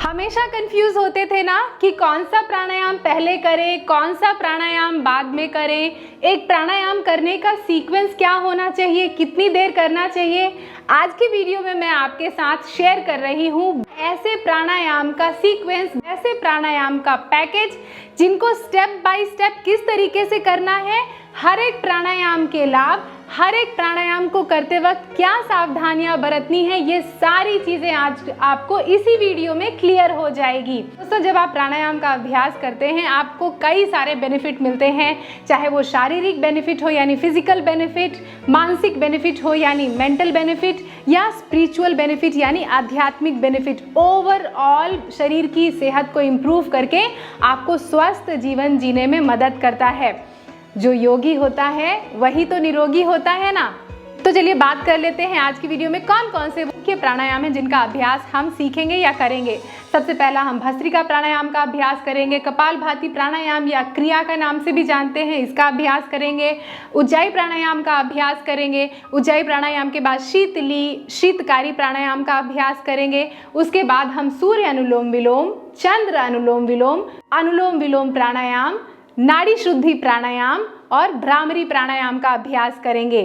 हमेशा कंफ्यूज होते थे ना कि कौन सा प्राणायाम पहले करें, कौन सा प्राणायाम बाद में करें, एक प्राणायाम करने का सीक्वेंस क्या होना चाहिए, कितनी देर करना चाहिए। आज की वीडियो में मैं आपके साथ शेयर कर रही हूँ ऐसे प्राणायाम का सीक्वेंस, ऐसे प्राणायाम का पैकेज जिनको स्टेप बाय स्टेप किस तरीके से करना है, हर एक प्राणायाम के लाभ, हर एक प्राणायाम को करते वक्त क्या सावधानियां बरतनी है, ये सारी चीजें आज आपको इसी वीडियो में क्लियर हो जाएगी। दोस्तों, जब आप प्राणायाम का अभ्यास करते हैं आपको कई सारे बेनिफिट मिलते हैं, चाहे वो शारीरिक बेनिफिट हो यानी फिजिकल बेनिफिट, मानसिक बेनिफिट हो यानी मेंटल बेनिफिट, या स्पिरिचुअल बेनिफिट यानी आध्यात्मिक बेनिफिट। ओवरऑल शरीर की सेहत को इम्प्रूव करके आपको स्वस्थ जीवन जीने में मदद करता है। जो योगी होता है वही तो निरोगी होता है ना। तो चलिए बात कर लेते हैं आज की वीडियो में कौन कौन से मुख्य प्राणायाम हैं जिनका अभ्यास हम सीखेंगे या करेंगे। सबसे पहला हम भस्त्रिका प्राणायाम का अभ्यास करेंगे, कपालभाति प्राणायाम या क्रिया का नाम से भी जानते हैं, इसका अभ्यास करेंगे, उज्जाई प्राणायाम का अभ्यास करेंगे। उज्जाई प्राणायाम के बाद शीतली शीतकारी प्राणायाम का अभ्यास करेंगे। उसके बाद हम सूर्य अनुलोम विलोम, चंद्र अनुलोम विलोम प्राणायाम, नाड़ी शुद्धि प्राणायाम और भ्रामरी प्राणायाम का अभ्यास करेंगे।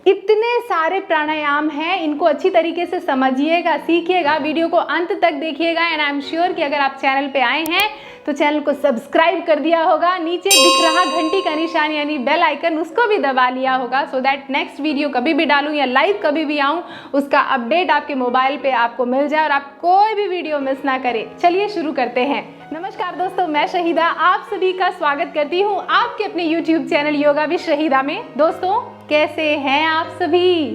इतने सारे प्राणायाम हैं, इनको अच्छी तरीके से समझिएगा, सीखिएगा, वीडियो को अंत तक देखिएगा। एंड आई एम श्योर कि अगर आप चैनल पे आए हैं तो चैनल को सब्सक्राइब कर दिया होगा, नीचे दिख रहा घंटी का निशान यानी बेल आइकन उसको भी दबा लिया होगा, सो दैट नेक्स्ट वीडियो कभी भी डालूं या लाइव कभी भी आऊं उसका अपडेट आपके मोबाइल पे आपको मिल जाए और आप कोई भी वीडियो मिस ना करें। चलिए शुरू करते हैं। नमस्कार दोस्तों, मैं शहीदा आप सभी का स्वागत करती हूँ आपके अपने YouTube channel yoga with Shahida में। दोस्तों, कैसे हैं आप सभी?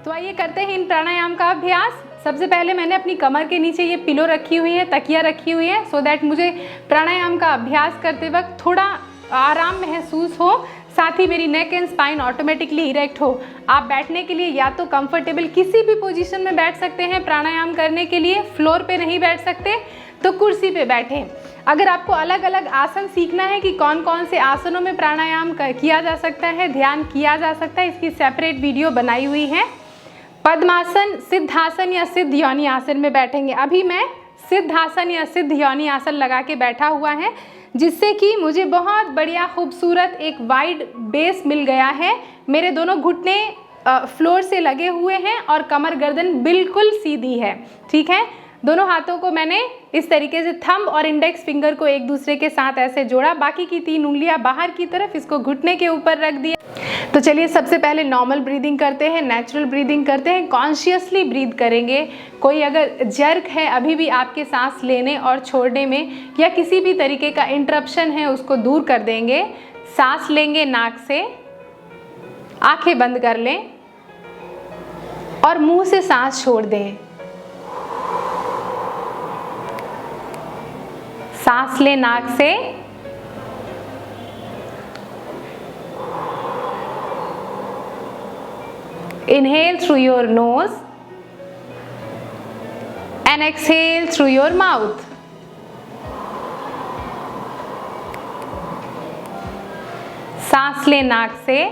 तो आइए करते हैं इन प्राणायाम का अभ्यास। सबसे पहले मैंने अपनी कमर के नीचे ये पिलो रखी हुई है, तकिया रखी हुई है, सो दैट मुझे प्राणायाम का अभ्यास करते वक्त थोड़ा आराम महसूस हो, साथ ही मेरी neck and spine automatically erect हो। आप बैठने के लिए या तो कंफर्टेबल किसी भी पोजीशन में बैठ सकते हैं, प्राणायाम करने के लिए फ्लोर पे नहीं बैठ सकते तो कुर्सी पे बैठें। अगर आपको अलग अलग आसन सीखना है कि कौन कौन से आसनों में प्राणायाम किया जा सकता है, ध्यान किया जा सकता है, इसकी सेपरेट वीडियो बनाई हुई है। पद्मासन, सिद्धासन या सिद्ध योनि आसन में बैठेंगे। अभी मैं सिद्धासन या सिद्ध योनि आसन लगा के बैठा हुआ है, जिससे कि मुझे बहुत बढ़िया खूबसूरत एक वाइड बेस मिल गया है। मेरे दोनों घुटने फ्लोर से लगे हुए हैं और कमर गर्दन बिल्कुल सीधी है। ठीक है, दोनों हाथों को मैंने इस तरीके से थंब और इंडेक्स फिंगर को एक दूसरे के साथ ऐसे जोड़ा, बाकी की 3 उंगलियां बाहर की तरफ, इसको घुटने के ऊपर रख दिया। तो चलिए सबसे पहले नॉर्मल ब्रीदिंग करते हैं, नेचुरल ब्रीदिंग करते हैं, कॉन्शियसली ब्रीद करेंगे। कोई अगर जर्क है अभी भी आपके सांस लेने और छोड़ने में, या किसी भी तरीके का इंटरप्शन है, उसको दूर कर देंगे। सांस लेंगे नाक से, आंखें बंद कर लें और मुंह से सांस छोड़ दें। सांस लें नाक से, inhale through your nose and exhale through your mouth. सांस लें नाक से,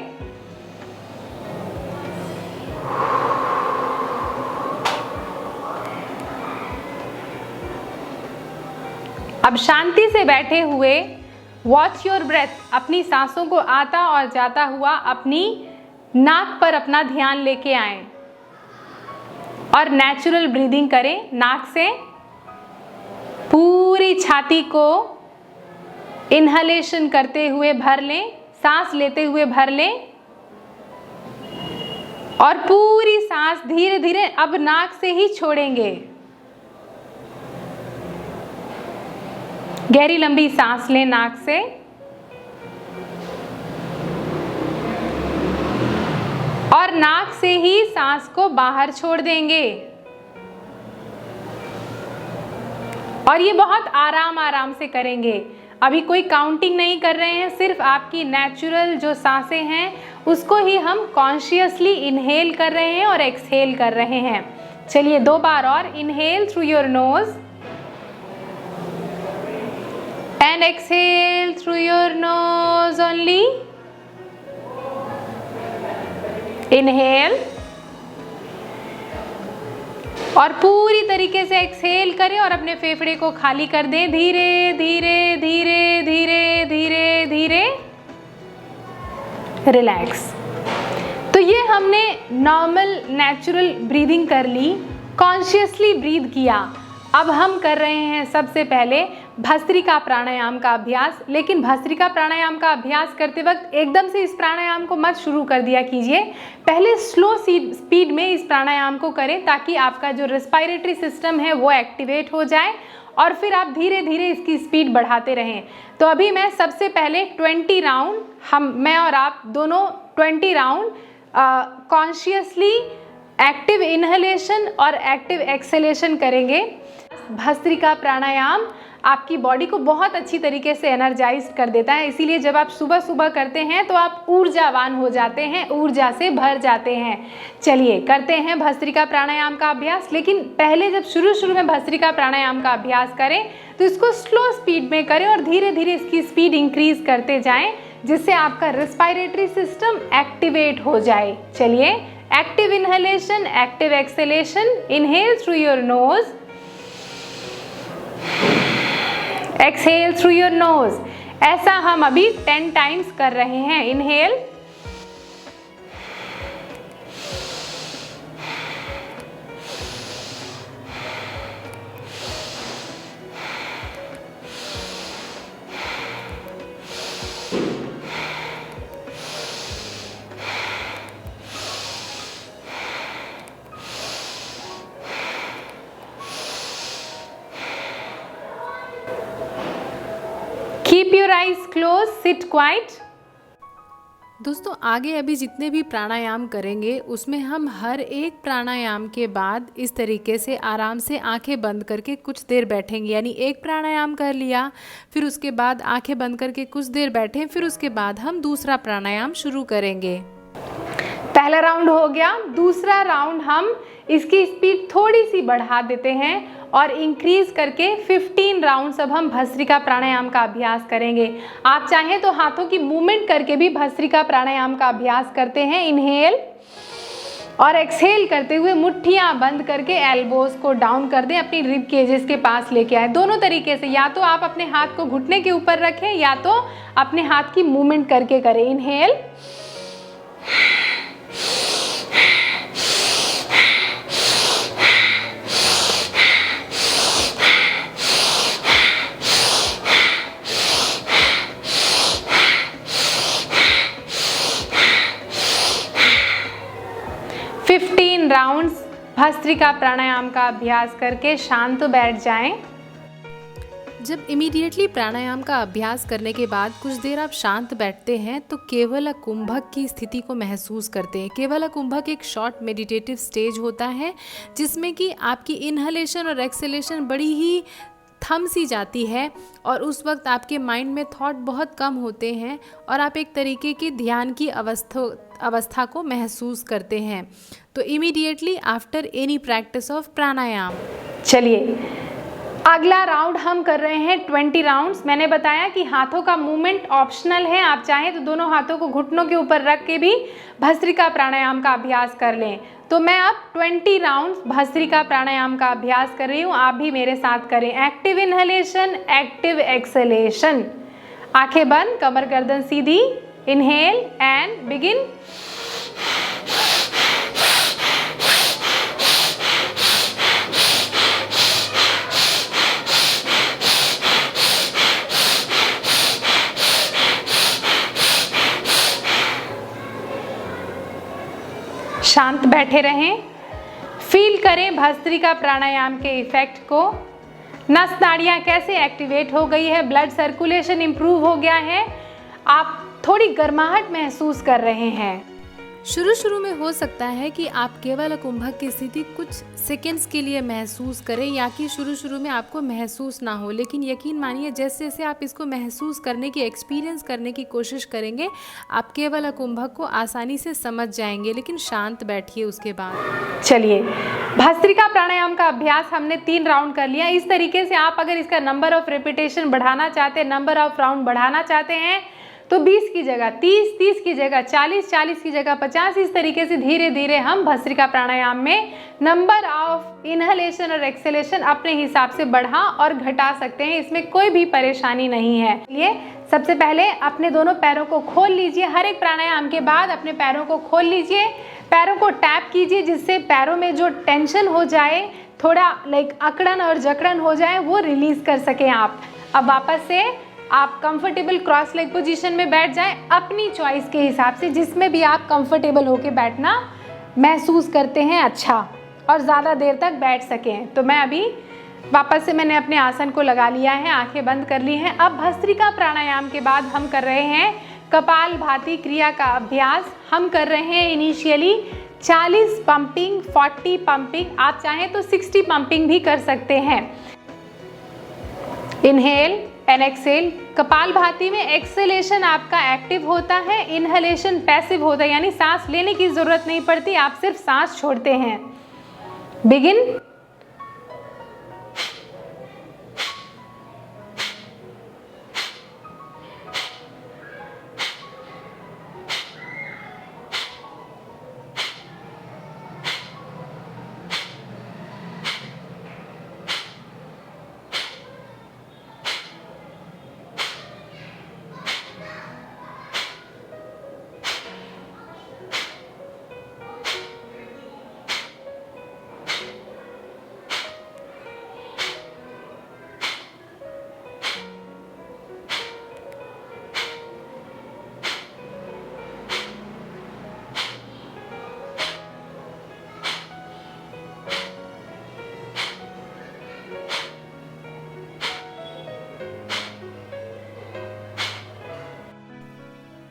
अब शांति से बैठे हुए वॉच योर ब्रेथ, अपनी सांसों को आता और जाता हुआ अपनी नाक पर अपना ध्यान लेके आएं और नेचुरल ब्रीदिंग करें। नाक से पूरी छाती को इनहलेशन करते हुए भर लें, सांस लेते हुए भर लें और पूरी सांस धीरे धीरे अब नाक से ही छोड़ेंगे। गहरी लंबी सांस लें नाक से और नाक से ही सांस को बाहर छोड़ देंगे। और ये बहुत आराम से करेंगे। अभी कोई काउंटिंग नहीं कर रहे हैं, सिर्फ आपकी नेचुरल जो सांसें हैं उसको ही हम कॉन्शियसली इनहेल कर रहे हैं और एक्सहेल कर रहे हैं। चलिए 2 बार और। Inhale through your knows and exhale through your nose only. Inhale और पूरी तरीके से एक्सहेल करें और अपने फेफड़े को खाली कर दें। धीरे धीरे धीरे धीरे धीरे धीरे रिलैक्स। तो ये हमने नॉर्मल नेचुरल ब्रीदिंग कर ली, कॉन्शियसली ब्रीद किया। अब हम कर रहे हैं सबसे पहले भस्त्रिका प्राणायाम का अभ्यास। लेकिन भस्त्रिका प्राणायाम का अभ्यास करते वक्त एकदम से इस प्राणायाम को मत शुरू कर दिया कीजिए। पहले स्लो स्पीड में इस प्राणायाम को करें ताकि आपका जो रेस्पिरेटरी सिस्टम है वो एक्टिवेट हो जाए और फिर आप धीरे धीरे इसकी स्पीड बढ़ाते रहें। तो अभी मैं सबसे पहले 20 राउंड मैं और आप दोनों 20 राउंड कॉन्शियसली एक्टिव इनहेलेशन और एक्टिव एक्सहेलेशन करेंगे। भस्त्रिका प्राणायाम आपकी बॉडी को बहुत अच्छी तरीके से एनर्जाइज कर देता है, इसीलिए जब आप सुबह सुबह करते हैं तो आप ऊर्जावान हो जाते हैं, ऊर्जा से भर जाते हैं। चलिए करते हैं भस्त्रिका प्राणायाम का अभ्यास। लेकिन पहले जब शुरू में भस्त्रिका प्राणायाम का अभ्यास करें तो इसको स्लो स्पीड में करें और धीरे धीरे इसकी स्पीड इंक्रीज करते जाएं, जिससे आपका रेस्पिरेटरी सिस्टम एक्टिवेट हो जाए। चलिए, active inhalation, active exhalation. Inhale through your nose, exhale through your nose. ऐसा हम अभी 10 टाइम्स कर रहे हैं। Inhale, keep your eyes close, sit quiet. दोस्तों आगे अभी जितने भी प्राणायाम करेंगे उसमें हम हर एक प्राणायाम के बाद इस तरीके से आराम से आंखें बंद करके कुछ देर बैठेंगे। यानी एक प्राणायाम कर लिया, फिर उसके बाद आंखें बंद करके कुछ देर बैठें, फिर उसके बाद हम दूसरा प्राणायाम शुरू करेंगे। पहला राउंड हो गया। दूसरा राउंड हम इसकी स्पीड थोड़ी सी बढ़ा देते हैं और इंक्रीज करके 15 राउंड्स अब हम भस्त्रिका प्राणायाम का अभ्यास करेंगे। आप चाहें तो हाथों की मूवमेंट करके भी भस्त्रिका प्राणायाम का अभ्यास करते हैं। इनहेल और एक्सहेल करते हुए मुट्ठियां बंद करके एल्बोज को डाउन कर दें, अपनी रिब केजेस के पास लेके आए। दोनों तरीके से, या तो आप अपने हाथ को घुटने के ऊपर रखें या तो अपने हाथ की मूवमेंट करके करें। इनहेल, राउंड्स भस्त्रिका प्राणायाम का अभ्यास करके शांत बैठ जाएं। जब इमीडिएटली प्राणायाम का अभ्यास करने के बाद कुछ देर आप शांत बैठते हैं तो केवल कुंभक की स्थिति को महसूस करते हैं। केवल कुंभक एक शॉर्ट मेडिटेटिव स्टेज होता है जिसमें कि आपकी इनहेलेशन और एक्सहेलेशन बड़ी ही थम सी जाती है और उस वक्त आपके माइंड में थॉट बहुत कम होते हैं और आप एक तरीके की ध्यान की अवस्था को महसूस करते हैं। तो immediately after any practice of pranayama. चलिए, अगला राउंड हम कर रहे हैं 20 राउंड्स। मैंने बताया कि हाथों का मूवमेंट ऑप्शनल है, आप चाहें तो दोनों हाथों को घुटनों के ऊपर रख के भी भस्त्रिका प्राणायाम का अभ्यास कर लें। तो मैं अब 20 राउंड्स भस्त्रिका प्राणायाम का अभ्यास कर रही हूँ, आप भी मेरे साथ करें। Active inhalation, active exhalation. आंखें बंद, कमर गर्दन सीधी। Inhale and begin. शांत बैठे रहें, फील करें भस्त्रिका प्राणायाम के इफेक्ट को। नस नाड़ियाँ कैसे एक्टिवेट हो गई है, ब्लड सर्कुलेशन इंप्रूव हो गया है, आप थोड़ी गर्माहट महसूस कर रहे हैं। शुरू में हो सकता है कि आप केवल कुंभक की स्थिति कुछ सेकंड्स के लिए महसूस करें या कि शुरू में आपको महसूस ना हो, लेकिन यकीन मानिए जैसे जैसे आप इसको महसूस करने की, एक्सपीरियंस करने की कोशिश करेंगे, आप केवल कुंभक को आसानी से समझ जाएंगे। लेकिन शांत बैठिए उसके बाद। चलिए, भस्त्रिका प्राणायाम का अभ्यास हमने 3 राउंड कर लिया। इस तरीके से आप अगर इसका नंबर ऑफ रिपीटेशन बढ़ाना चाहते हैं, नंबर ऑफ राउंड बढ़ाना चाहते हैं, तो 20 की जगह 30, 30 की जगह 40, 40 की जगह 50, इस तरीके से धीरे धीरे हम भस्त्रिका प्राणायाम में नंबर ऑफ इनहलेशन और एक्सहेलेशन अपने हिसाब से बढ़ा और घटा सकते हैं। इसमें कोई भी परेशानी नहीं है। चलिए सबसे पहले अपने दोनों पैरों को खोल लीजिए। हर एक प्राणायाम के बाद अपने पैरों को खोल लीजिए, पैरों को टैप कीजिए, जिससे पैरों में जो टेंशन हो जाए, थोड़ा अकड़न और जकड़न हो जाए, वो रिलीज कर सकें आप। अब वापस से आप कंफर्टेबल क्रॉस लेग पोजीशन में बैठ जाएं अपनी चॉइस के हिसाब से, जिसमें भी आप कंफर्टेबल होके बैठना महसूस करते हैं अच्छा और ज़्यादा देर तक बैठ सकें। तो मैं अभी वापस से मैंने अपने आसन को लगा लिया है, आंखें बंद कर ली हैं। अब भस्त्रिका प्राणायाम के बाद हम कर रहे हैं कपालभाति क्रिया का अभ्यास। हम कर रहे हैं इनिशियली 40 पंपिंग, 40 पंपिंग, आप चाहें तो 60 पंपिंग भी कर सकते हैं। Inhale and Excel. कपालभाति में एक्सेलेशन आपका एक्टिव होता है, इनहेलेशन पैसिव होता है, यानी सांस लेने की जरूरत नहीं पड़ती, आप सिर्फ सांस छोड़ते हैं। बिगिन।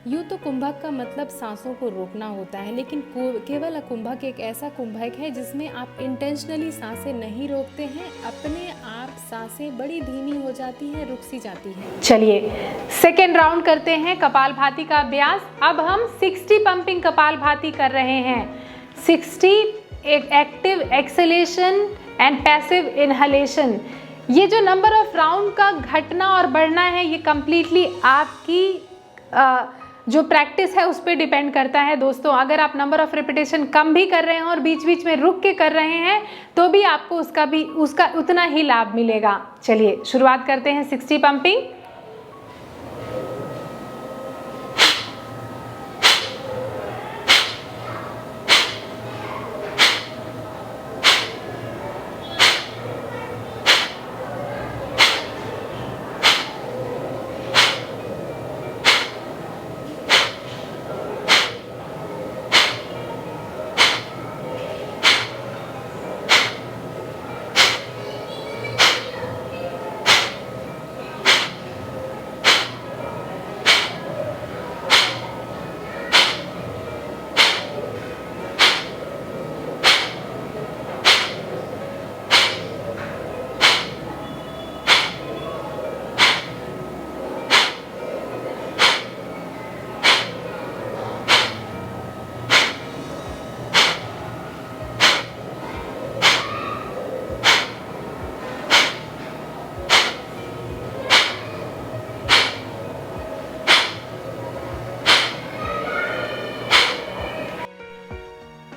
यूँ तो कुंभक का मतलब सांसों को रोकना होता है, लेकिन केवल कुंभक एक ऐसा कुंभक है जिसमें आप इंटेंशनली सांसें नहीं रोकते हैं, अपने आप सांसें बड़ी धीमी हो जाती हैं, रुक सी जाती हैं। चलिए सेकेंड राउंड करते हैं कपालभाति का अभ्यास। अब हम 60 पंपिंग कपालभाति कर रहे हैं। 60 active acceleration and passive inhalation. ये जो नंबर ऑफ राउंड का घटना और बढ़ना है, ये कंप्लीटली आपकी जो प्रैक्टिस है उस पर डिपेंड करता है दोस्तों। अगर आप नंबर ऑफ रिपीटेशन कम भी कर रहे हैं और बीच बीच में रुक के कर रहे हैं तो भी आपको उसका उतना ही लाभ मिलेगा। चलिए शुरुआत करते हैं 60 पंपिंग।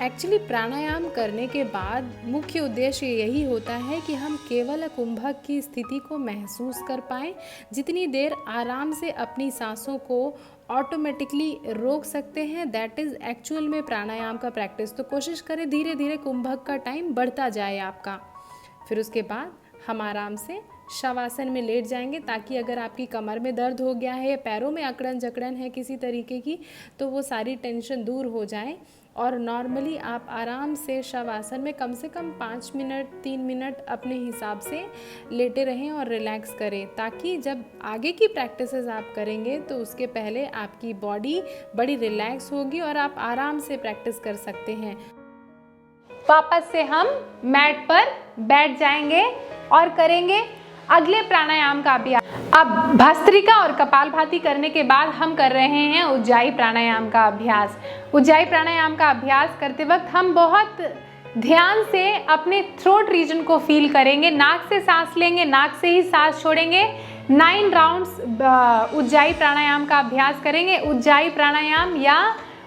एक्चुअली प्राणायाम करने के बाद मुख्य उद्देश्य यही होता है कि हम केवल कुंभक की स्थिति को महसूस कर पाएँ। जितनी देर आराम से अपनी सांसों को ऑटोमेटिकली रोक सकते हैं, दैट इज़ एक्चुअल में प्राणायाम का प्रैक्टिस। तो कोशिश करें धीरे धीरे कुंभक का टाइम बढ़ता जाए आपका। फिर उसके बाद हम आराम से शवासन में लेट जाएंगे, ताकि अगर आपकी कमर में दर्द हो गया है, पैरों में अकड़न जकड़न है किसी तरीके की, तो वो सारी टेंशन दूर हो जाए और नॉर्मली आप आराम से शवासन में कम से कम 5 मिनट 3 मिनट अपने हिसाब से लेटे रहें और रिलैक्स करें, ताकि जब आगे की प्रैक्टिसेस आप करेंगे तो उसके पहले आपकी बॉडी बड़ी रिलैक्स होगी और आप आराम से प्रैक्टिस कर सकते हैं। वापस से हम मैट पर बैठ जाएंगे और करेंगे अगले प्राणायाम का अभ्यास। अब भस्त्रिका और कपालभाति करने के बाद हम कर रहे हैं उज्जाई प्राणायाम का अभ्यास। उज्जाई प्राणायाम का अभ्यास करते वक्त हम बहुत ध्यान से अपने थ्रोट रीजन को फील करेंगे। नाक से सांस लेंगे, नाक से ही सांस छोड़ेंगे, 9 राउंड्स उज्जाई प्राणायाम का अभ्यास करेंगे। उज्जाई प्राणायाम या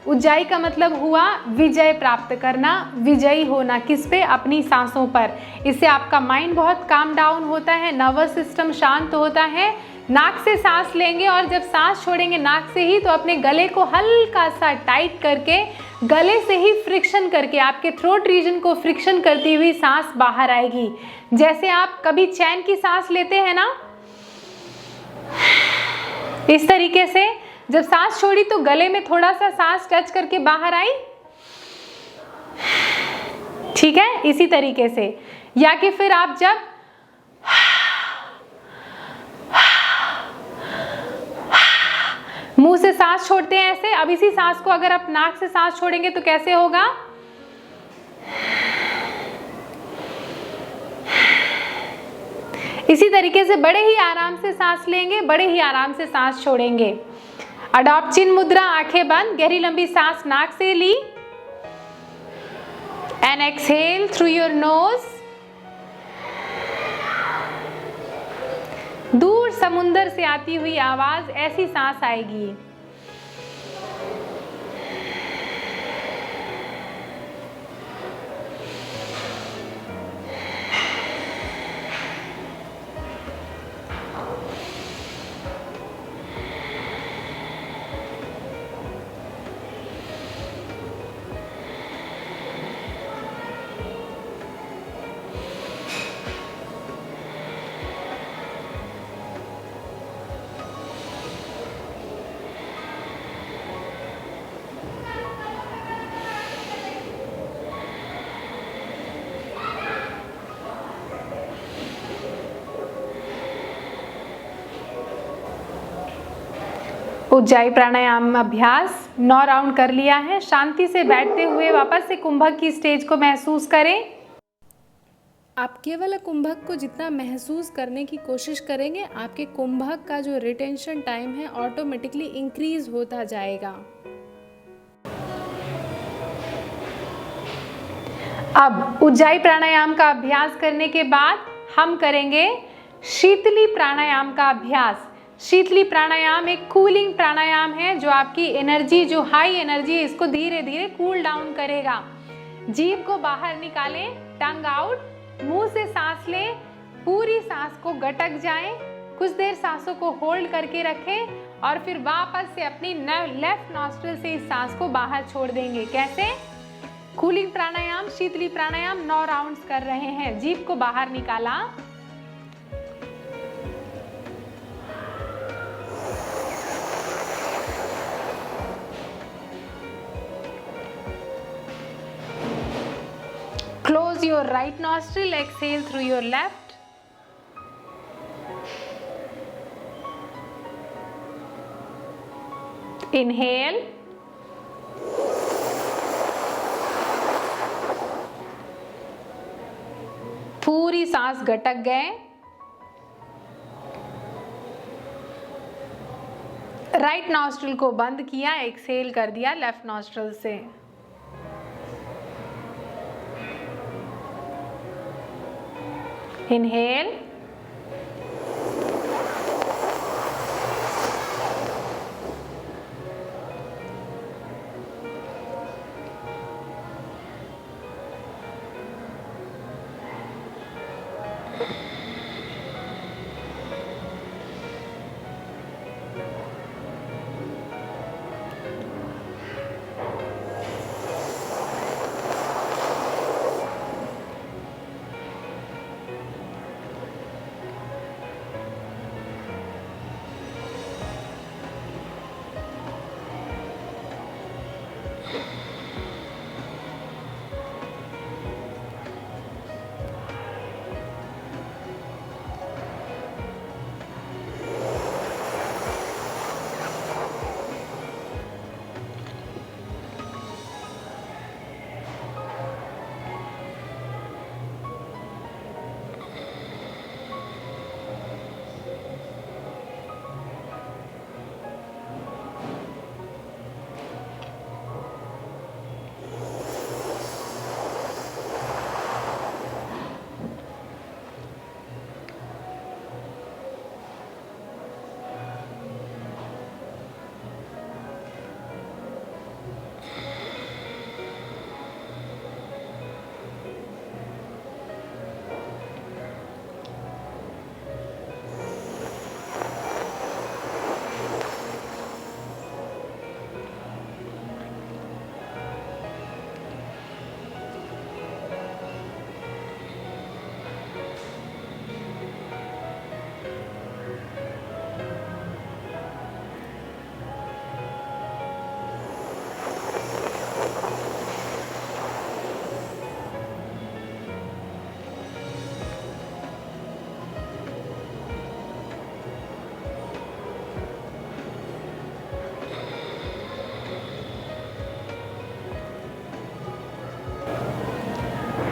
उज्जाई का मतलब हुआ विजय प्राप्त करना, विजयी होना, किस पे? अपनी सांसों पर। इससे आपका माइंड बहुत काम डाउन होता है, नर्वस सिस्टम शांत होता है। नाक से सांस लेंगे और जब सांस छोड़ेंगे नाक से ही, तो अपने गले को हल्का सा टाइट करके, गले से ही फ्रिक्शन करके, आपके थ्रोट रीजन को फ्रिक्शन करती हुई सांस बाहर आएगी। जैसे आप कभी चैन की सांस लेते हैं ना, इस तरीके से जब सांस छोड़ी तो गले में थोड़ा सा सांस टच करके बाहर आई, ठीक है, इसी तरीके से। या कि फिर आप जब मुंह से सांस छोड़ते हैं ऐसे, अब इसी सांस को अगर आप नाक से सांस छोड़ेंगे तो कैसे होगा? इसी तरीके से बड़े ही आराम से सांस लेंगे, बड़े ही आराम से सांस छोड़ेंगे। अडॉप्ट चिन मुद्रा, आंखें बंद, गहरी लंबी सांस नाक से ली and exhale through your nose. दूर समुंदर से आती हुई आवाज, ऐसी सांस आएगी। उज्जाई प्राणायाम अभ्यास 9 राउंड कर लिया है। शांति से बैठते हुए वापस से कुंभक की स्टेज को महसूस करें। आप केवल कुंभक को जितना महसूस करने की कोशिश करेंगे, आपके कुंभक का जो रिटेंशन टाइम है ऑटोमेटिकली इंक्रीज होता जाएगा। अब उज्जाई प्राणायाम का अभ्यास करने के बाद हम करेंगे शीतली प्राणायाम का अभ्यास। शीतली प्राणायाम एक कूलिंग प्राणायाम है जो आपकी एनर्जी, जो हाई एनर्जी, इसको धीरे धीरे कूल डाउन करेगा। जीभ को बाहर निकालें, टंग आउट, मुंह से सांस लें, पूरी सांस को गटक जाएं, कुछ देर सांसों को होल्ड करके रखें और फिर वापस से अपनी लेफ्ट नॉस्ट्रिल से इस सांस को बाहर छोड़ देंगे। कैसे? कूलिंग प्राणायाम, शीतली प्राणायाम 9 राउंड्स कर रहे हैं। जीभ को बाहर निकाला, close your right nostril, exhale through your left. Inhale. पूरी सांस गटक गए। राइट नॉस्ट्रिल को बंद किया, एक्सहेल कर दिया लेफ्ट नॉस्ट्रिल से। Inhale.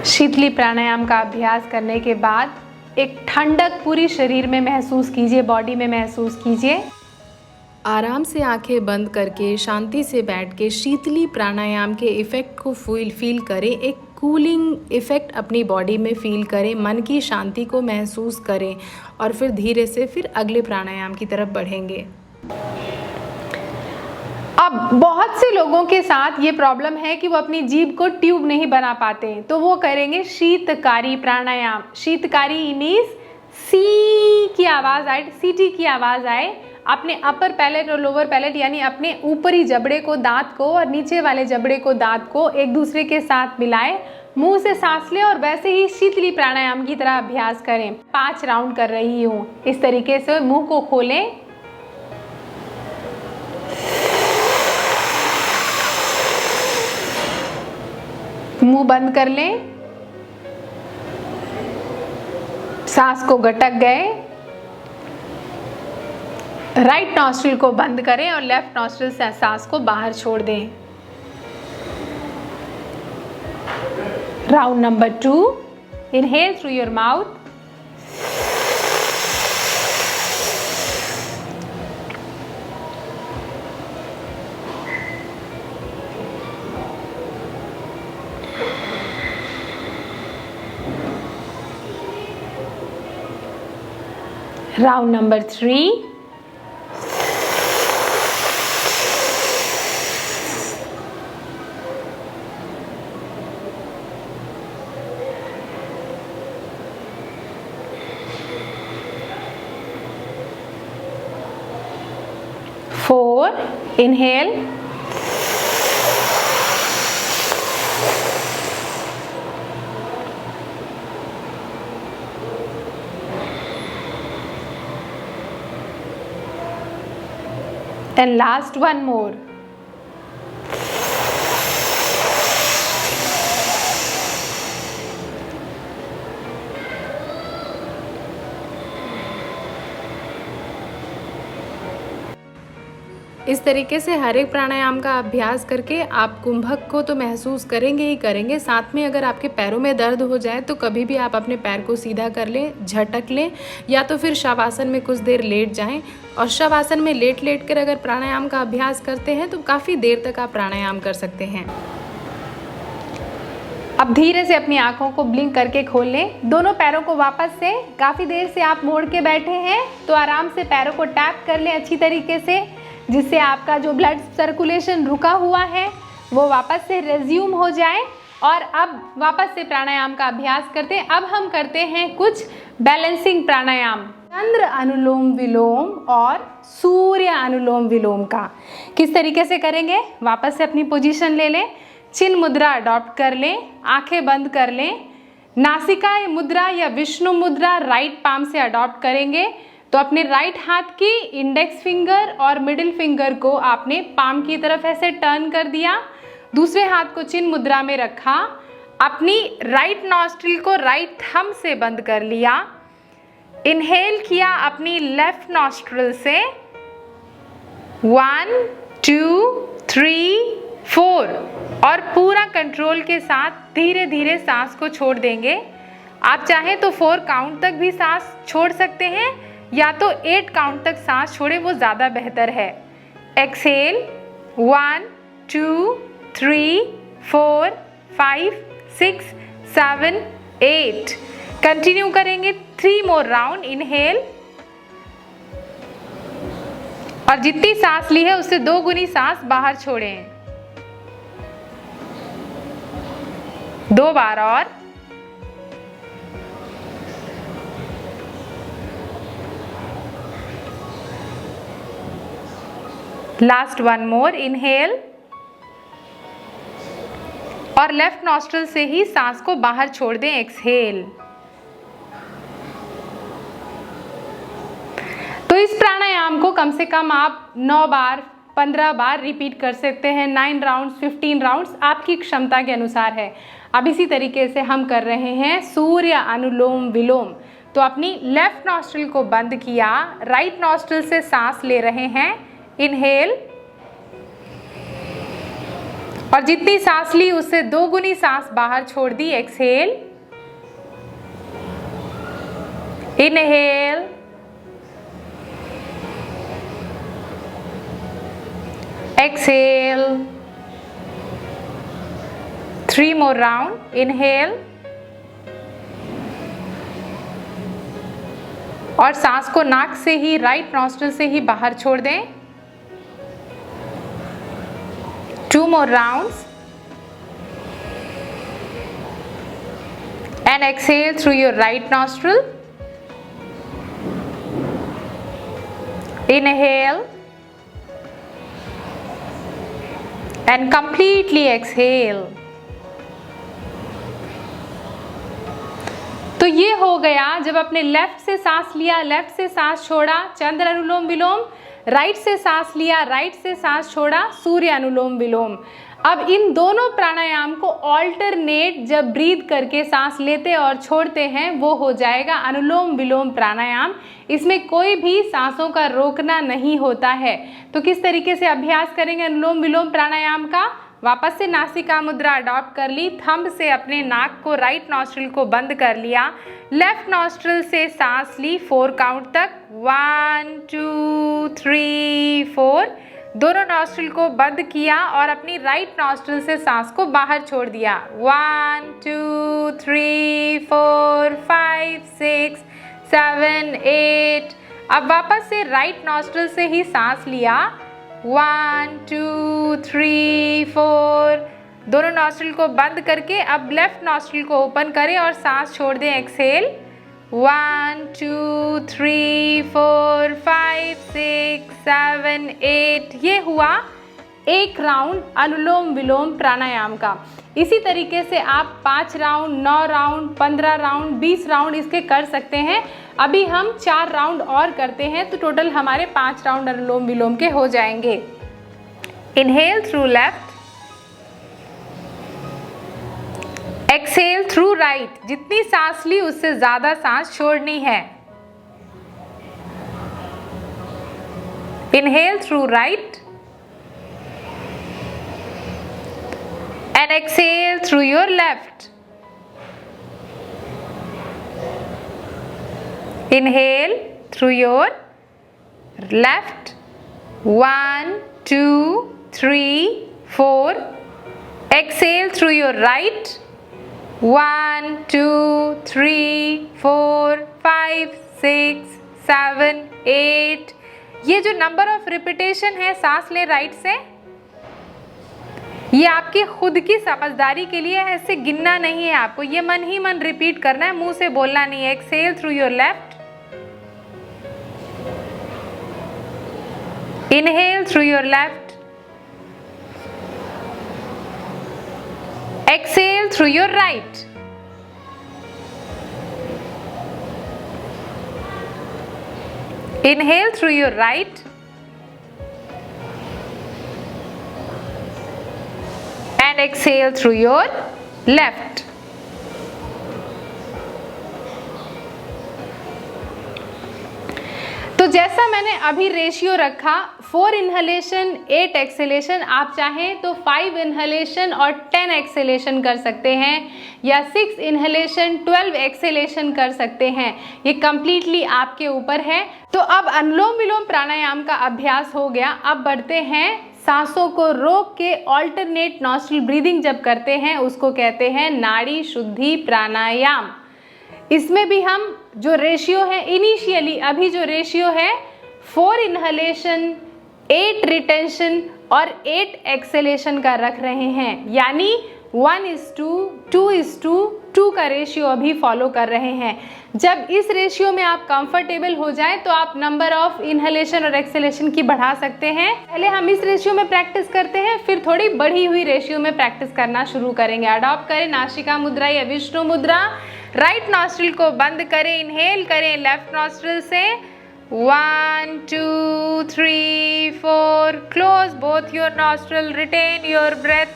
शीतली प्राणायाम का अभ्यास करने के बाद एक ठंडक पूरी शरीर में महसूस कीजिए, बॉडी में महसूस कीजिए। आराम से आंखें बंद करके शांति से बैठ के शीतली प्राणायाम के इफ़ेक्ट को फील करें। एक कूलिंग इफ़ेक्ट अपनी बॉडी में फील करें, मन की शांति को महसूस करें और फिर धीरे से फिर अगले प्राणायाम की तरफ बढ़ेंगे। अब बहुत से लोगों के साथ ये प्रॉब्लम है कि वो अपनी जीभ को ट्यूब नहीं बना पाते, तो वो करेंगे शीतकारी प्राणायाम। शीतकारी मीन्स सी की आवाज़ आए, सीटी की आवाज़ आए। अपने अपर पैलेट और लोअर पैलेट यानी अपने ऊपरी जबड़े को, दांत को, और नीचे वाले जबड़े को, दांत को एक दूसरे के साथ मिलाएं, मुंह से सांस लें और वैसे ही शीतली प्राणायाम की तरह अभ्यास करें। 5 राउंड कर रही हूँ। इस तरीके से मुंह को खोलें, मुंह बंद कर लें, सांस को गटक गए, राइट नॉस्ट्रिल को बंद करें और लेफ्ट नॉस्ट्रिल से सांस को बाहर छोड़ दें। Round number 2, inhale through your mouth, round number 3, inhale, and last one more. इस तरीके से हर एक प्राणायाम का अभ्यास करके आप कुंभक को तो महसूस करेंगे ही करेंगे। साथ में अगर आपके पैरों में दर्द हो जाए तो कभी भी आप अपने पैर को सीधा कर लें, झटक लें, या तो फिर शवासन में कुछ देर लेट जाएं। और शवासन में लेट लेट कर अगर प्राणायाम का अभ्यास करते हैं तो काफ़ी देर तक आप प्राणायाम कर सकते हैं। अब धीरे से अपनी आंखों को ब्लिंक करके खोल लें। दोनों पैरों को वापस से, काफ़ी देर से आप मोड़ के बैठे हैं तो आराम से पैरों को टैप कर लें अच्छी तरीके से, जिससे आपका जो ब्लड सर्कुलेशन रुका हुआ है वो वापस से रिज्यूम हो जाए। और अब वापस से प्राणायाम का अभ्यास करते हैं। अब हम करते हैं कुछ बैलेंसिंग प्राणायाम, चंद्र अनुलोम विलोम और सूर्य अनुलोम विलोम का। किस तरीके से करेंगे? वापस से अपनी पोजीशन ले लें, चिन्ह मुद्रा अडॉप्ट कर लें, आंखें बंद कर लें, नासिका मुद्रा या विष्णु मुद्रा राइट पाम से अडॉप्ट करेंगे। तो अपने राइट हाथ की इंडेक्स फिंगर और मिडिल फिंगर को आपने पाम की तरफ ऐसे टर्न कर दिया, दूसरे हाथ को चिन्ह मुद्रा में रखा, अपनी राइट नॉस्ट्रिल को राइट थंब से बंद कर लिया, इनहेल किया अपनी लेफ्ट नॉस्ट्रिल से 1 2 3 4 और पूरा कंट्रोल के साथ धीरे धीरे सांस को छोड़ देंगे। आप चाहें तो 4 काउंट तक भी सांस छोड़ सकते हैं या तो 8 काउंट तक सांस छोड़े, वो ज़्यादा बेहतर है। एक्सहेल 1 2 3 4 5 6 7 8। कंटिन्यू करेंगे 3 मोर राउंड। इनहेल और जितनी सांस ली है उससे 2 गुनी सांस बाहर छोड़ें। 2 बार और। लास्ट 1 मोर। इनहेल और लेफ्ट नॉस्ट्रिल से ही सांस को बाहर छोड़ दें। एक्सहेल। तो इस प्राणायाम को कम से कम आप 9 बार 15 बार रिपीट कर सकते हैं। 9 राउंड्स 15 राउंड्स आपकी क्षमता के अनुसार है। अब इसी तरीके से हम कर रहे हैं सूर्य अनुलोम विलोम। तो अपनी लेफ्ट नॉस्ट्रिल को बंद किया, राइट नॉस्ट्रिल से सांस ले रहे हैं। इनहेल और जितनी सांस ली उससे 2 गुनी सांस बाहर छोड़ दी। Exhale, inhale, exhale. 3 more round। Inhale और सांस को नाक से ही, राइट नॉस्ट्रिल से ही बाहर छोड़ दें। 2 more rounds and exhale through your right nostril। Inhale and completely exhale। तो ये हो गया जब अपने लेफ्ट से सांस लिया, लेफ्ट से सांस छोड़ा, चंद्र अनुलोम विलोम। राइट से सांस लिया, राइट से सांस छोड़ा, सूर्य अनुलोम विलोम। अब इन दोनों प्राणायाम को ऑल्टरनेट जब ब्रीथ करके सांस लेते और छोड़ते हैं वो हो जाएगा अनुलोम विलोम प्राणायाम। इसमें कोई भी सांसों का रोकना नहीं होता है। तो किस तरीके से अभ्यास करेंगे अनुलोम विलोम प्राणायाम का? वापस से नासिका मुद्रा अडॉप्ट कर ली, थंब से अपने नाक को, राइट नॉस्ट्रिल को बंद कर लिया, लेफ्ट नॉस्ट्रिल से सांस ली 4 काउंट तक। 1 2 3 4। दोनों नॉस्ट्रिल को बंद किया और अपनी राइट नॉस्ट्रिल से सांस को बाहर छोड़ दिया। 1 2 3 4 5 6 7 8। अब वापस से राइट नॉस्ट्रिल से ही सांस लिया। 1 2 3 4। दोनों नॉस्ट्रिल को बंद करके अब लेफ्ट नॉस्ट्रिल को ओपन करें और सांस छोड़ दें। एक्सहेल। 1 2 3 4 5 6 7 8। ये हुआ एक राउंड अनुलोम विलोम प्राणायाम का। इसी तरीके से आप 5 राउंड, 9 राउंड, 15 राउंड, 20 राउंड इसके कर सकते हैं। अभी हम 4 राउंड और करते हैं तो टोटल हमारे 5 राउंड अनुलोम विलोम के हो जाएंगे। Inhale through left, exhale through right. जितनी सांस ली उससे ज्यादा सांस छोड़नी है। Inhale through right and exhale through your left। Inhale through your left। 1 2 3 4। Exhale through your right। 1 2 3 4 5 6 7 8। ये जो नंबर ऑफ रिपीटेशन है सांस ले राइट से, ये आपकी खुद की समझदारी के लिए है, ऐसे गिनना नहीं है आपको, ये मन ही मन रिपीट करना है, मुंह से बोलना नहीं है। Exhale through your left, inhale through your left, exhale through your right. Inhale through your right and exhale through your left। तो जैसा मैंने अभी रेशियो रखा 4 इनहेलेशन 8 एक्सेलेशन, आप चाहें तो 5 इनहेलेशन और 10 एक्सेलेशन कर सकते हैं या 6 इनहेलेशन 12 एक्सेलेशन कर सकते हैं। ये कंप्लीटली आपके ऊपर है। तो अब अनुलोम विलोम प्राणायाम का अभ्यास हो गया। अब बढ़ते हैं सांसों को रोक के ऑल्टरनेट नॉस्ट्रल ब्रीदिंग जब करते हैं उसको कहते हैं नाड़ी शुद्धि प्राणायाम। इसमें भी हम जो रेशियो है इनिशियली, अभी जो रेशियो है 4 इनहेलेशन 8 रिटेंशन और 8 एक्सेलेशन का रख रहे हैं, यानी 1:2:2 का रेशियो अभी फॉलो कर रहे हैं। जब इस रेशियो में आप कंफर्टेबल हो जाएं तो आप नंबर ऑफ इनहेलेशन और एक्सेलेशन की बढ़ा सकते हैं। पहले हम इस रेशियो में प्रैक्टिस करते हैं, फिर थोड़ी बढ़ी हुई रेशियो में प्रैक्टिस करना शुरू करेंगे। अडॉप्ट करें नासिका मुद्रा या विष्णु मुद्रा। राइट नॉस्ट्रिल को बंद करें, इनहेल करें लेफ्ट नॉस्ट्रिल से। 1 2 3 4। Close both your nostril, retain your breath.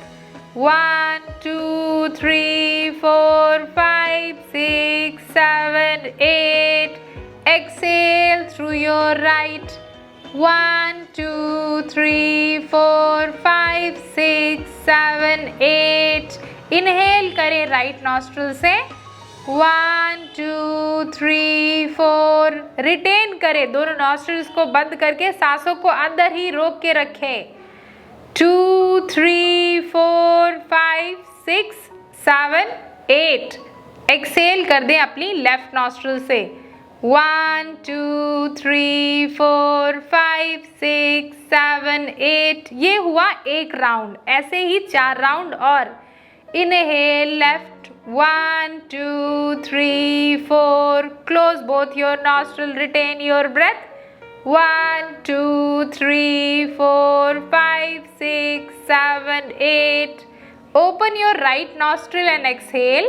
1 2 3 4 5 6 7 8। Exhale through your right। 1 2 3 4 5 6 7 8। Inhale करें राइट नॉस्ट्रल से 1 2 3 4। रिटेन करें, दोनों नॉस्ट्रल्स को बंद करके सांसों को अंदर ही रोक के रखें 2 3 4 5 6 7 8। एक्सेल कर दें अपनी लेफ्ट नॉस्ट्रल से 1 2 3 4 5 6 7 8। ये हुआ एक राउंड, ऐसे ही 4 राउंड और। Inhale left 1 2 3 4। Close both your nostril, retain your breath 1 2 3 4 5 6 7 8। Open your right nostril and exhale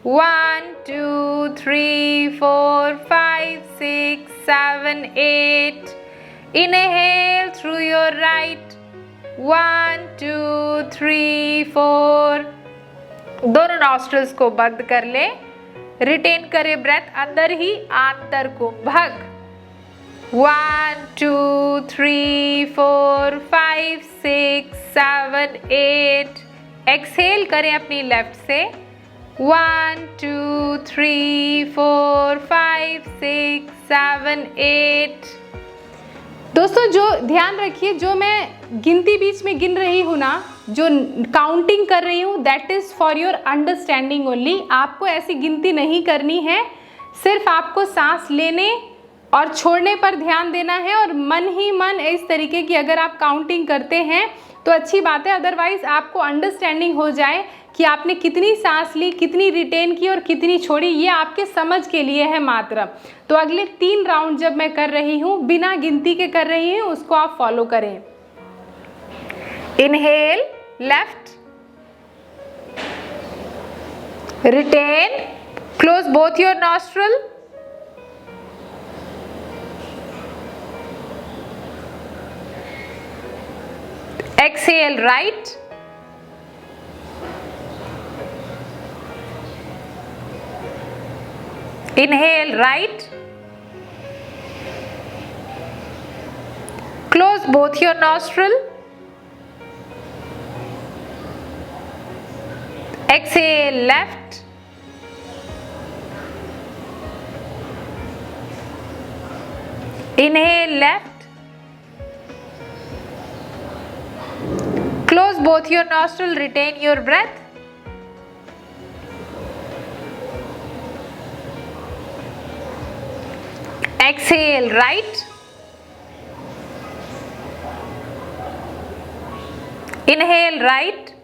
1 2 3 4 5 6 7 8। Inhale through your right 1 2 3 4। दोनों नॉस्ट्रल्स को बंद कर ले, रिटेन करे ब्रेथ अंदर ही आंतर कुंभक 1 2 3 4 5 6 7 8। एक्सहेल करें अपनी लेफ्ट से 1 2 3 4 5 6 7 8। दोस्तों जो ध्यान रखिए, जो मैं गिनती बीच में गिन रही हूँ ना, जो काउंटिंग कर रही हूँ, that is for your understanding only. आपको ऐसी गिनती नहीं करनी है, सिर्फ आपको सांस लेने और छोड़ने पर ध्यान देना है और मन ही मन इस तरीके की अगर आप काउंटिंग करते हैं तो अच्छी बात है। अदरवाइज आपको अंडरस्टैंडिंग हो जाए कि आपने कितनी सांस ली, कितनी रिटेन की और कितनी छोड़ी, ये आपके समझ के लिए है मात्र। तो अगले 3 राउंड जब मैं कर रही हूँ, बिना गिनती के कर रही हूँ, उसको आप फॉलो करें। Inhale left, retain, close both your nostril, exhale right, inhale right, close both your nostril, exhale left, inhale left, close both your nostril, retain your breath, exhale right, inhale right,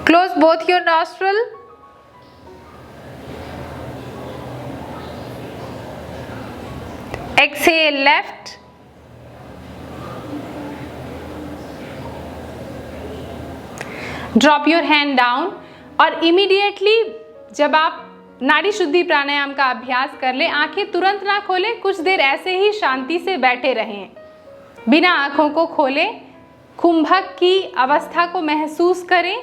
close both your nostril, exhale left, drop your hand down और immediately जब आप नाड़ी शुद्धि प्राणायाम का अभ्यास कर ले, आंखें तुरंत ना खोलें, कुछ देर ऐसे ही शांति से बैठे रहें। बिना आंखों को खोले कुंभक की अवस्था को महसूस करें,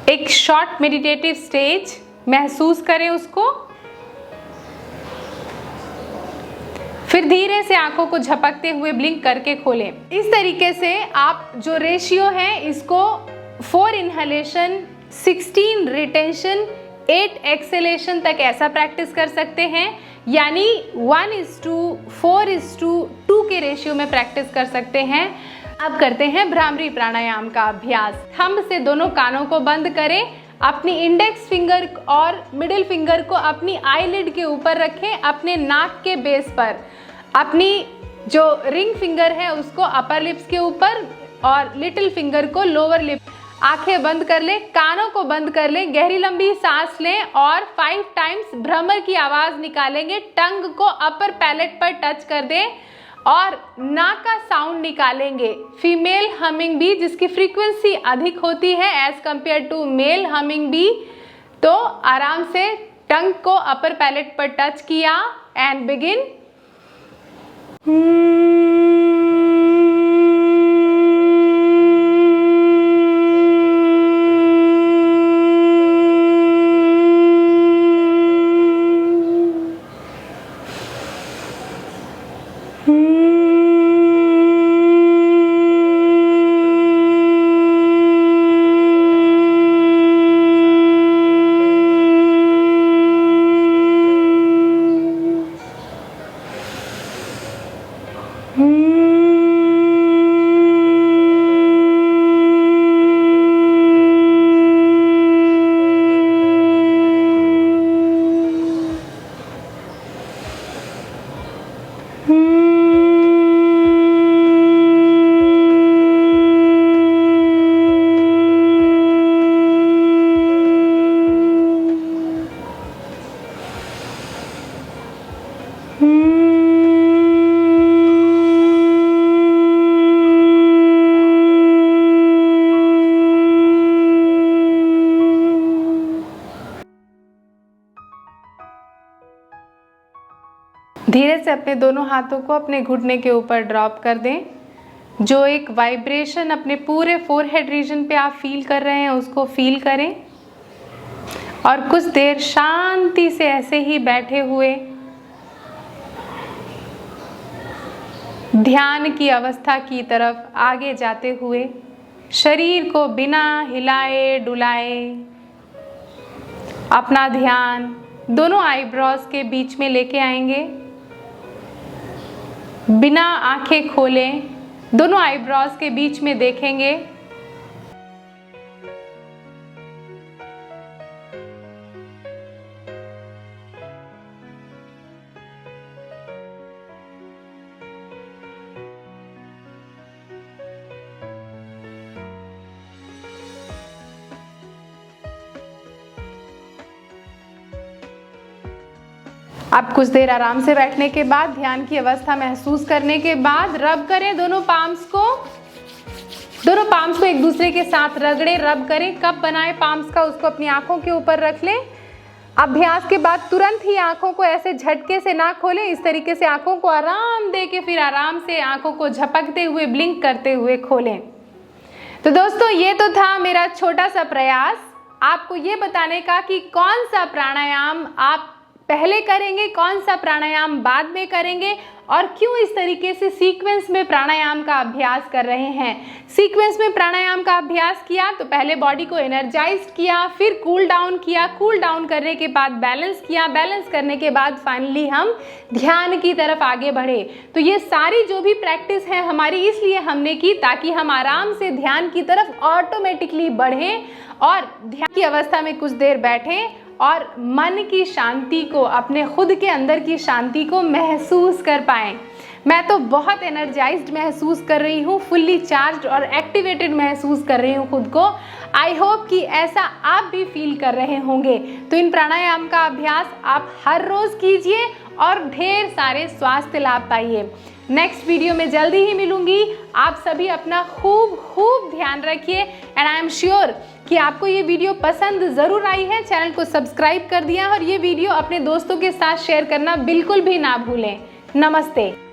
एक शॉर्ट मेडिटेटिव स्टेज महसूस करें उसको, फिर धीरे से आंखों को झपकते हुए ब्लिंक करके खोलें। इस तरीके से आप जो रेशियो है इसको 4 इनहलेशन 16 रिटेंशन 8 एक्सेलेशन तक ऐसा प्रैक्टिस कर सकते हैं, यानी 1:4:2 के रेशियो में प्रैक्टिस कर सकते हैं। अब करते हैं भ्रामरी प्राणायाम का अभ्यास। थंब से दोनों कानों को बंद करें, अपनी इंडेक्स फिंगर और मिडिल फिंगर को अपनी आईलिड के ऊपर रखें, अपने नाक के बेस पर। अपनी जो रिंग फिंगर है उसको अपर लिप्स के ऊपर और लिटिल फिंगर को लोअर लिप। आंखें बंद कर लें, कानों को बंद कर लें, गहरी लंबी सांस लें और 5 टाइम्स भ्रमर की आवाज निकालेंगे। टंग को अपर पैलेट पर टच कर दें और नाक का साउंड निकालेंगे। फीमेल हमिंग बी जिसकी फ्रीक्वेंसी अधिक होती है as compare to male humming bee, तो आराम से टंग को अपर पैलेट पर टच किया एंड बिगिन। धीरे से अपने दोनों हाथों को अपने घुटने के ऊपर ड्रॉप कर दें। जो एक वाइब्रेशन अपने पूरे फोरहेड रीजन पे आप फील कर रहे हैं उसको फील करें और कुछ देर शांति से ऐसे ही बैठे हुए ध्यान की अवस्था की तरफ आगे जाते हुए शरीर को बिना हिलाए डुलाए अपना ध्यान दोनों आईब्रोज के बीच में लेके आएंगे। बिना आंखें खोले दोनों आईब्रोज के बीच में देखेंगे। आप कुछ देर आराम से बैठने के बाद ध्यान की अवस्था महसूस करने के बाद रब करें दोनों पाम्स को एक दूसरे के साथ रगड़े, रब करें। कप बनाए पाम्स का उसको अपनी आंखों के ऊपर रख लें। अभ्यास के बाद तुरंत ही आंखों को ऐसे झटके से ना खोलें, इस तरीके से आंखों को आराम दे के फिर आराम से आंखों को झपकते हुए ब्लिंक करते हुए खोलें। तो दोस्तों ये तो था मेरा छोटा सा प्रयास आपको ये बताने का कि कौन सा प्राणायाम आप पहले करेंगे, कौन सा प्राणायाम बाद में करेंगे और क्यों इस तरीके से सीक्वेंस में प्राणायाम का अभ्यास कर रहे हैं। सीक्वेंस में प्राणायाम का अभ्यास किया तो पहले बॉडी को एनर्जाइज किया, फिर कूल डाउन किया, कूल डाउन करने के बाद बैलेंस किया, बैलेंस करने के बाद फाइनली हम ध्यान की तरफ आगे बढ़े। तो ये सारी जो भी प्रैक्टिस है हमारी इसलिए हमने की ताकि हम आराम से ध्यान की तरफ ऑटोमेटिकली बढ़ें और ध्यान की अवस्था में कुछ देर बैठें और मन की शांति को, अपने खुद के अंदर की शांति को महसूस कर पाएं। मैं तो बहुत एनर्जाइज्ड महसूस कर रही हूँ, फुल्ली चार्ज्ड और एक्टिवेटेड महसूस कर रही हूँ खुद को। आई होप कि ऐसा आप भी फील कर रहे होंगे। तो इन प्राणायाम का अभ्यास आप हर रोज़ कीजिए और ढेर सारे स्वास्थ्य लाभ पाइए। नेक्स्ट वीडियो में जल्दी ही मिलूंगी। आप सभी अपना खूब ध्यान रखिए एंड आई एम श्योर कि आपको ये वीडियो पसंद ज़रूर आई है। चैनल को सब्सक्राइब कर दिया और ये वीडियो अपने दोस्तों के साथ शेयर करना बिल्कुल भी ना भूलें। नमस्ते।